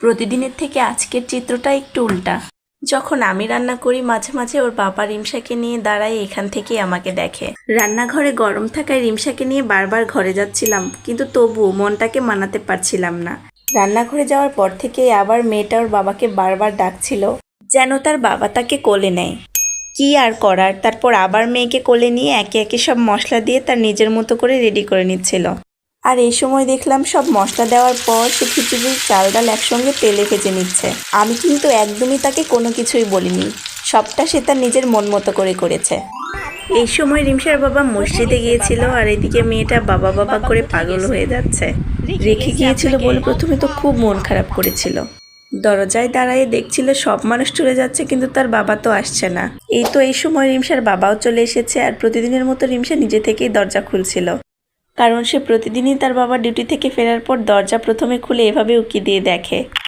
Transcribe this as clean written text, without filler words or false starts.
প্রতিদিনের থেকে আজকের চিত্রটা একটু উল্টা। যখন আমি রান্না করি মাঝে মাঝে ওর বাবা রিমসাকে নিয়ে দাঁড়ায়, এখান থেকেই আমাকে দেখে। রান্নাঘরে গরম থাকায় রিমসাকে নিয়ে বারবার ঘরে যাচ্ছিলাম, কিন্তু তবুও মনটাকে মানাতে পারছিলাম না। রান্নাঘরে যাওয়ার পর থেকেই আবার মেয়েটা ওর বাবাকে বারবার ডাকছিল যেন তার বাবা তাকে কোলে নেয়। কি আর করার, তারপর আবার মেয়েকে কোলে নিয়ে একে একে সব মশলা দিয়ে তার নিজের মতো করে রেডি করে নিচ্ছিল। আর এই সময় দেখলাম সব মশলা দেওয়ার পর সে খিচুড়ির চাল ডাল একসঙ্গে তেলে ভেজে নিচ্ছে। আমি কিন্তু একদমই তাকে কোনো কিছুই বলিনি, সবটা সে তার নিজের মন মতো করে করেছে। এই সময় রিমসার বাবা মসজিদে গিয়েছিল, আর এদিকে মেয়েটা বাবা বাবা করে পাগল হয়ে যাচ্ছে। রেখে গিয়েছিল বলে প্রথমে তো খুব মন খারাপ করেছিল। দরজায় দাঁড়ায় দেখছিল সব মানুষ চলে যাচ্ছে, কিন্তু তার বাবা তো আসছে না। এই সময় রিমসার বাবাও চলে এসেছে, আর প্রতিদিনের মতো রিমসা নিজে থেকেই দরজা খুলছিল, কারণ সে প্রতিদিনই তার বাবা ডিউটি থেকে ফেরার পর দরজা প্রথমে খুলে এভাবে উকি দিয়ে দেখে।